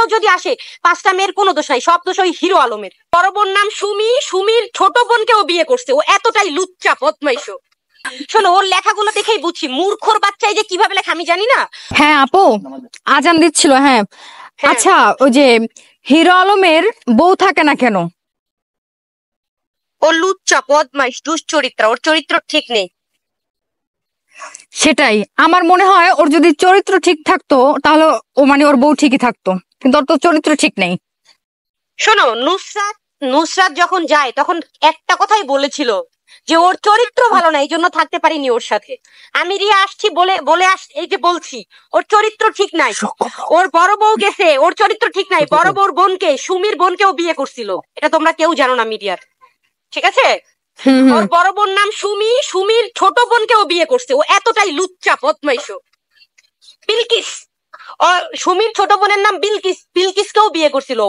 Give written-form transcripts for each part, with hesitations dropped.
মেয়েও যদি আসে, 5টা মেয়ের কোনো দোষ নাই, সব দোষ ওই হিরো আলমের। বড় বোন নাম সুমি, সুমির ছোট বোনকেও বিয়ে করছে। ও এতটাই লুচ্চা বদমাইশ। শোনো, ওর লেখাগুলো দেখেই বুঝছি মূর্খর বাচ্চাই যে কিভাবে লেখা আমি জানি না। হ্যাঁ আপু, আজান দিচ্ছিল। হ্যাঁ আচ্ছা, ওই যে হিরো আলমের বউ থাকে না কেন? ও লুচ্চা বদমাইশ দুশ্চরিত্রা, ওর চরিত্র ঠিক নেই। সেটাই আমার মনে হয়, ওর যদি চরিত্র ঠিক থাকতো তাহলে ও মানে ওর বউ ঠিকই থাকতো, কিন্তু ওর তো চরিত্র ঠিক নেই। শোনো, নুসরাত যখন যায় তখন একটা কথাই বলেছিল যে ওর চরিত্র ভালো না, এই জন্য থাকতে পারিনি ওর সাথে। আমি রিয়া আসছি বলে এই যে বলছি ওর চরিত্র ঠিক নাই। ওর বড় বউ গেছে, ওর চরিত্র ঠিক নাই। বড় বউর বোনকে, সুমির বোনকেও বিয়ে করছিল, এটা তোমরা কেউ জানো না মিডিয়ার, ঠিক আছে? ওর বড় বোন নাম সুমি, সুমির ছোট বোনকেও বিয়ে করছে। ও এতটাই লুচ্চা বদমাইশ। বিলকিস, সুমির ছোট বোনের নাম বিলকিস, বিলকিসকেও বিয়ে করছিল।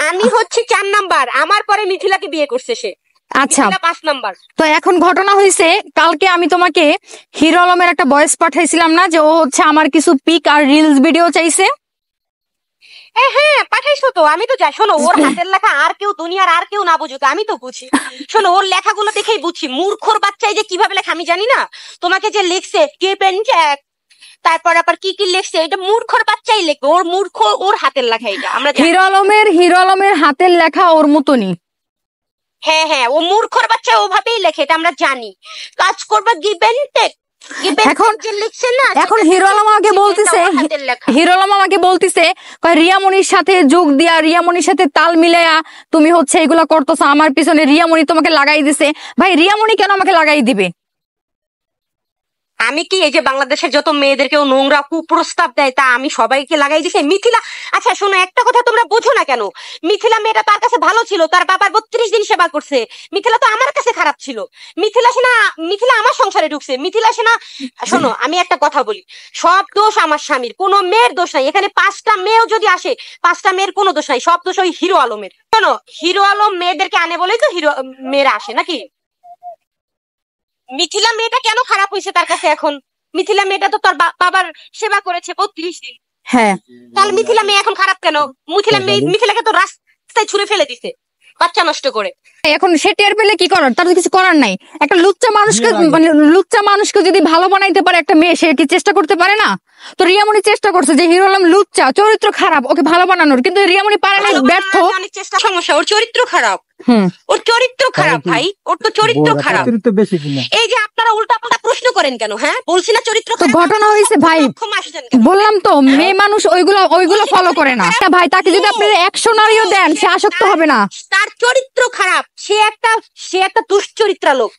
আমি হচ্ছে 4 নাম্বার, আমার পরে মিথিলাকে বিয়ে করছে সে। আচ্ছা 5 নাম্বার। তো এখন ঘটনা হয়েছে, কালকে আমি তোমাকে হিরো আলমের একটা ভয়েস পাঠাইছিলাম না, যে ও হচ্ছে আমার কিছু পিক আর রিলস ভিডিও চাইছে। হ্যাঁ পাঠাইছো তো, আমি তো যাই। শোনো, ওর হাতের লেখা আর কেউ, দুনিয়ার আর কেউ না বুঝুক, আমি তো বুঝি। শোনো, ওর লেখাগুলো দেখেই বুঝছি মূর্খর বাচ্চাই যে কিভাবে লেখা আমি জানি না। তোমাকে যে লিখছে কে পেনচেক, তারপর আবার কি কি লিখছে, এটা মূর্খর বাচ্চাই লিখবে। ওর মূর্খ, ওর হাতের লেখা এটা আমরা জানি। হিরো আলমের হাতের লেখা ওর মতনই। হ্যাঁ, ও মূর্খর বাচ্চা ওভাবেই লেখে, এটা আমরা জানি। কাজ করবে গিভেন টেক। এখন হিরো আলম আমাকে বলতেছে রিয়ামনির সাথে যোগ দিয়া, রিয়ামনির সাথে তাল মিলাইয়া তুমি হচ্ছে এগুলা করতেছো, আমার পিছনে রিয়ামনি তোমাকে লাগাই দিছে। ভাই রিয়ামনি কেন আমাকে লাগাই দিবে? আমি কি এই যে বাংলাদেশের যত মেয়েদেরকেও নোংরা কুপ্রস্তাব দেয় তা আমি সবাইকে লাগাই দিছে? মিথিলা, আচ্ছা শোনো, একটা কথা তোমরা বোঝো না কেন? মিথিলা মেয়েটা তার কাছে ভালো ছিল, তার বাবার 32 দিন সেবা করছে। মিথিলা তো আমার কাছে খারাপ ছিল। মিথিলা আমার সংসারে ঢুকছে। মিথিলা সেনা, শোনো আমি একটা কথা বলি, সব দোষ আমার স্বামীর, কোনো মেয়ের দোষ নাই এখানে। 5টা মেয়েও যদি আসে, 5টা মেয়ের কোনো দোষ নাই, সব দোষ ওই হিরো আলমের। শোনো, হিরো আলম মেয়েদেরকে আনে বলেই তো হিরো মেয়েরা আসে নাকি? মিথিলা মেয়েটা কেন খারাপ হয়েছে তার কাছে এখন? মিথিলা মেয়েটা তো তোর বাবার সেবা করেছে 32 দিন। হ্যাঁ, তাহলে মিথিলা মেয়ে এখন খারাপ কেন? মিথিলাকে তো রাস্তায় ছুঁড়ে ফেলে দিছে বাচ্চা নষ্ট করে। এখন সে টের পেলে কি করার, তার কিছু করার নাই। একটা লুচ্চা মানুষকে যদি ভালো বানাইতে পারে একটা মেয়ে, সে কি চেষ্টা করতে পারে না? তো রিয়ামনি চেষ্টা করছে যে হিরো আলম লুচ্চা, চরিত্র খারাপ, ওকে ভালো বানানোর, কিন্তু রিয়ামনি পারে না, ব্যর্থ। অনেক চেষ্টা, সমস্যা ওর চরিত্র খারাপ। ওর চরিত্র খারাপ ভাই, ওর তো চরিত্র খারাপ। এই যে আপনারা উল্টাপাল্টা প্রশ্ন করেন কেন? হ্যাঁ বলছি না চরিত্র খারাপ। ঘটনা হয়েছে ভাই, বললাম তো মেয়ে মানুষ ওইগুলো ফলো করে না ভাই। তাকে যদি আপনি 100 নারীও দেন, সে আসক্ত হবে না। তার চরিত্র খারাপ, সে একটা দুশ্চরিত্রা লোক।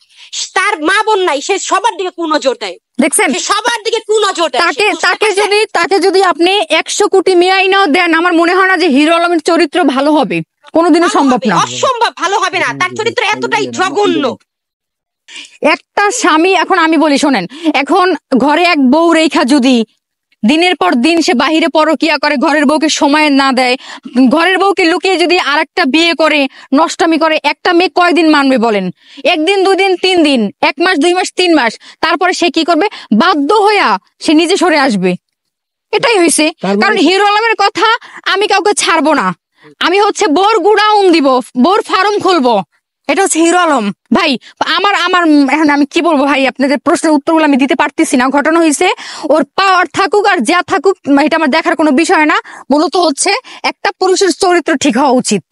তার মা বোন নাই, সে সবার দিকে কুনজর দেয়। দেখছেন, সবার দিকে কুনজর দেয়। তাকে যদি আপনি 100 কোটি মেয়ে আইনাও দেন, আমার মনে হয় না যে হিরো আলমের চরিত্র ভালো হবে। কোনোদিনও সম্ভব না, অসম্ভব ভালো হবে না। তার চরিত্র এতটাই জঘন্য। একটা স্বামী, এখন আমি বলি শোনেন, এখন ঘরে এক বউ রেখা যদি দিনের পর দিন সে বাহিরে পরকিয়া করে, ঘরের বউকে সময় না দেয়, ঘরের বউকে লুকিয়ে যদি আরেকটা বিয়ে করে, নষ্টামি করে, একটা মেয়ে কয়দিন মানবে বলেন? 1 দিন 2 দিন 3 দিন, 1 মাস 2 মাস 3 মাস, তারপরে সে কি করবে? বাধ্য হইয়া সে নিজে সরে আসবে। এটাই হয়েছে। কারণ হিরো আলমের কথা আমি কাউকে ছাড়বো না, আমি হচ্ছে বোর গুডাউন দিব, বোর ফার্ম খুলবো। এটা হচ্ছে হিরো আলম ভাই। আমার এখন আমি কি বলবো ভাই, আপনাদের প্রশ্নের উত্তরগুলো আমি দিতে পারতেছি না। ঘটনা হয়েছে, ওর পাওয়ার থাকুক আর যা থাকুক, এটা আমার দেখার কোনো বিষয় না। মূলত হচ্ছে একটা পুরুষের চরিত্র ঠিক হওয়া উচিত।